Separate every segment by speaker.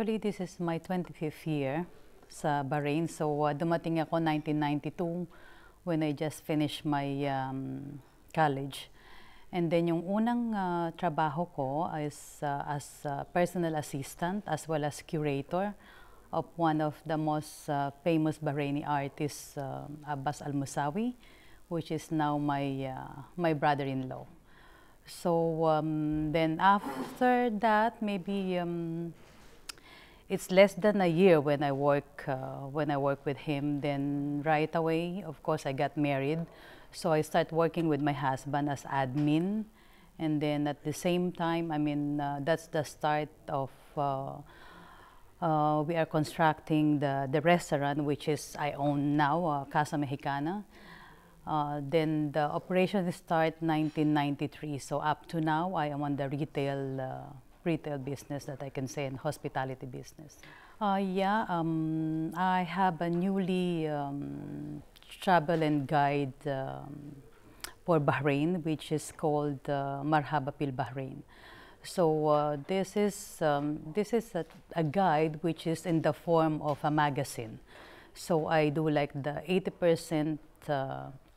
Speaker 1: Actually, this is my 25th year sa Bahrain. So, dumating ako 1992 when I just finished my college. And then yung unang trabaho ko is as personal assistant as well as curator of one of the most famous Bahraini artists, Al Musawi, which is now my brother-in-law. So then after that, maybe it's less than a year when I work with him. Then right away, of course, I got married. So I started working with my husband as admin, and then at the same time, I mean, that's the start of we are constructing the restaurant, which is I own now, Casa Mexicana. Then the operation start 1993. So up to now, I am on the retail business that I can say, and hospitality business. I have a newly travel and guide for Bahrain, which is called Marhaba Pil Bahrain. So this is a guide which is in the form of a magazine. So I do like the 80%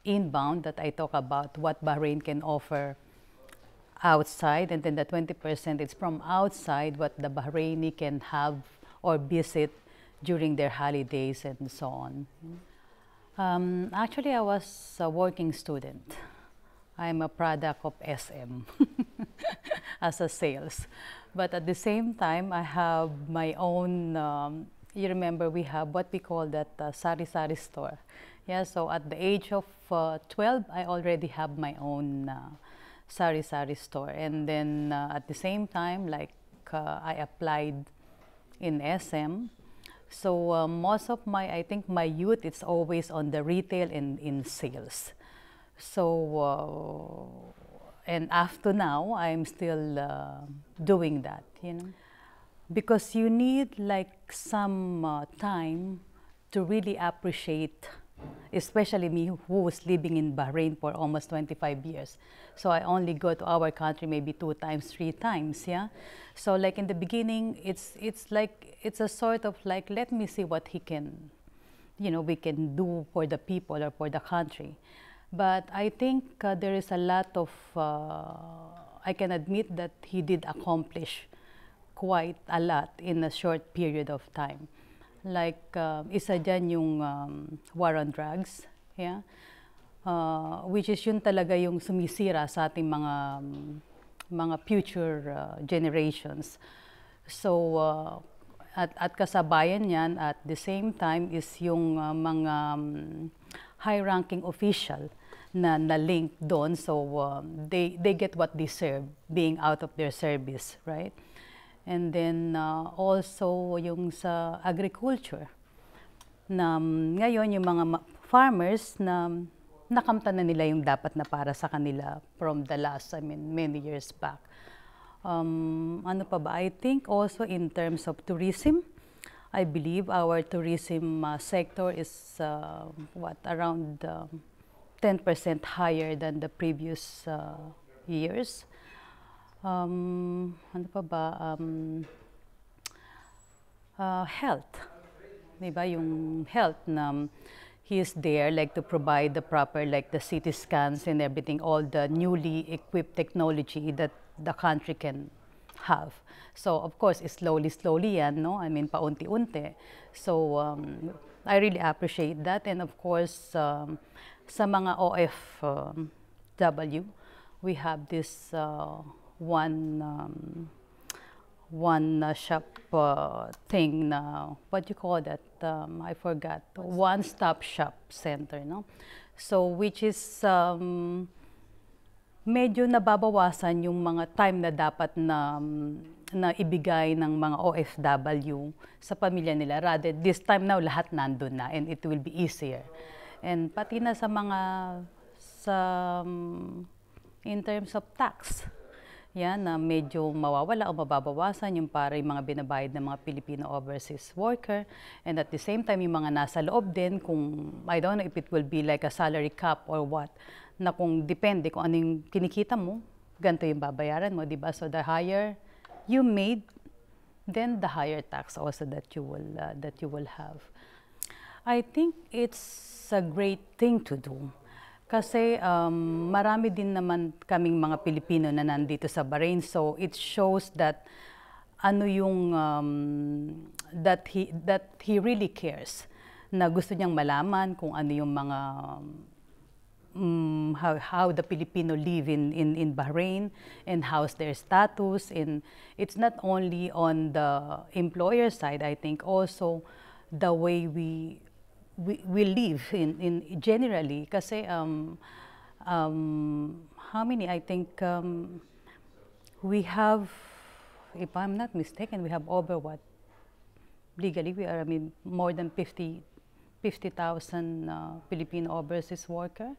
Speaker 1: inbound that I talk about what Bahrain can offer outside, and then the 20% is from outside what the Bahraini can have or visit during their holidays and so on. Actually, I was a working student. I'm a product of SM as a sales. But at the same time, I have my own, you remember we have what we call that sari-sari store. Yeah, so at the age of 12, I already have my own sari-sari store. And then at the same time, like I applied in SM. So most of I think my youth, it's always on the retail and in sales. So, and after now, I'm still doing that, you know. Because you need like some time to really appreciate, especially me who was living in Bahrain for almost 25 years. So I only go to our country maybe 2 times, 3 times, yeah. So like in the beginning, it's a sort of like, let me see what he can, you know, we can do for the people or for the country. But I think there is a lot of, I can admit that he did accomplish quite a lot in a short period of time. Like, isa dyan yung war on drugs, yeah? Which is yun talaga yung sumisira sa ating mga future generations. So, at kasabayan yan, at the same time, is yung mga high-ranking official na link doon. So, they get what they deserve, being out of their service, right? And then also yung sa agriculture, na ngayon yung mga farmers na nakamtan na nila yung dapat na para sa kanila from the last, I mean, many years back. Ano pa ba? I think also in terms of tourism, I believe our tourism sector is around 10% higher than the previous years. Ano pa ba? Health. Diba? Yung health na he is there like to provide the proper, like the CT scans and everything, all the newly equipped technology that the country can have. So of course, slowly yan, no? I mean, paunti-unti. So I really appreciate that. And of course, sa mga OFW, we have this one shop thing na, what you call that? I forgot. One-stop shop center, no? So which is medyo nababawasan yung mga time na dapat na ibigay ng mga OFW sa pamilya nila. Rather, this time now, lahat nandun na and it will be easier. And pati na sa mga, in terms of tax, yan, na medyo mawawala o mababawasan yung para yung mga binabayad ng mga Filipino overseas worker. And at the same time, yung mga nasa loob din, kung, I don't know if it will be like a salary cap or what, na kung depende kung ano yung kinikita mo, ganito yung babayaran mo, di ba? So the higher you made, then the higher tax also that you will have. I think it's a great thing to do. Kasi marami din naman kaming mga Pilipino na nandito sa Bahrain, so it shows that ano yung that he really cares, na gusto niyang malaman kung ano yung mga how the Filipino live in Bahrain and how's their status. And it's not only on the employer side, I think also the way we live in generally. Kasi how many, I think we have, if I'm not mistaken, we have over what? Legally, we are, I mean, more than 50,000 Filipino overseas worker.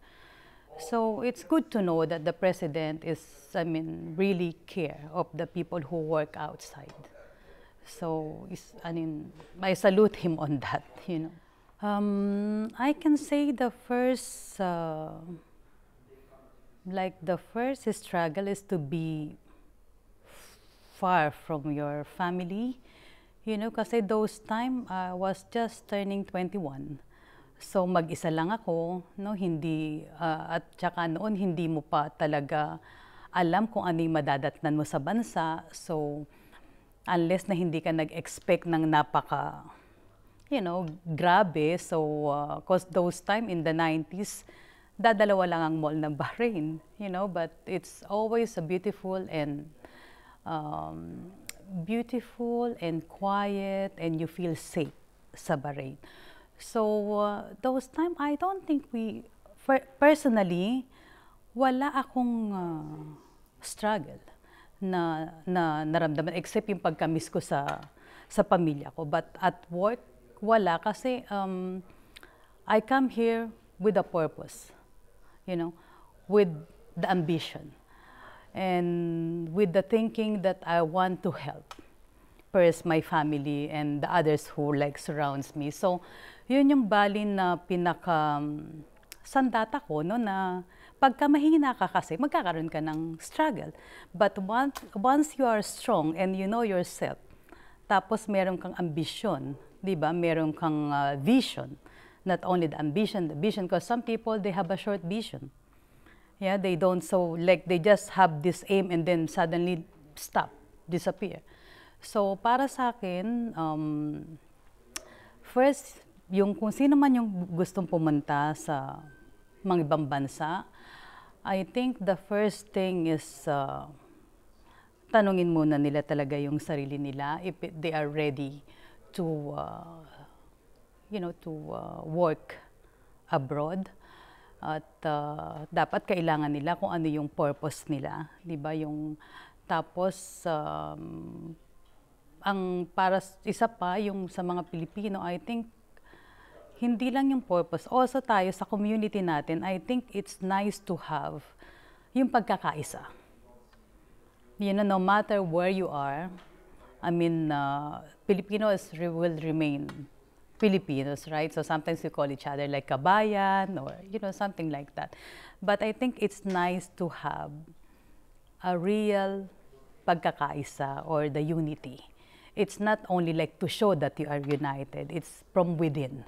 Speaker 1: So it's good to know that the president is, I mean, really care of the people who work outside. So I mean, I salute him on that, you know. I can say the first, like the first struggle is to be far from your family, you know, kasi those time I was just turning 21. So mag-isa lang ako, no, hindi at saka noon hindi mo pa talaga alam kung ano yung madadatnan mo sa bansa. So unless na hindi ka nag-expect ng napaka, you know, grabe. So cause those time in the 90s, dadalawa lang ang mall ng Bahrain, you know, but it's always a beautiful and quiet, and you feel safe sa Bahrain. So those time, I don't think personally, wala akong struggle na naramdaman except yung pagka-miss ko sa pamilya ko. But at work, wala, kasi I come here with a purpose, you know, with the ambition and with the thinking that I want to help first my family and the others who like surrounds me. So yun yung balin na pinaka sandata ko, no, na pagka mahina ka kasi magkakaroon ka ng struggle. But once you are strong and you know yourself, tapos meron kang ambition, di ba? Meron kang vision. Not only the vision, because some people, they have a short vision. Yeah, they don't, so like they just have this aim and then suddenly stop, disappear. So para sa akin, first, yung kung sino man yung gustong pumunta sa mga ibang bansa, I think the first thing is tanungin muna nila talaga yung sarili nila if they are ready to you know, to work abroad. At dapat kailangan nila kung ano yung purpose nila, di ba? Yung tapos ang para isa pa yung sa mga Pilipino, I think hindi lang yung purpose, also tayo sa community natin, I think it's nice to have yung pagkakaisa. You know, no matter where you are, I mean, Filipinos will remain Filipinos, right? So sometimes we call each other like kabayan or, you know, something like that. But I think it's nice to have a real pagkakaisa or the unity. It's not only like to show that you are united, it's from within.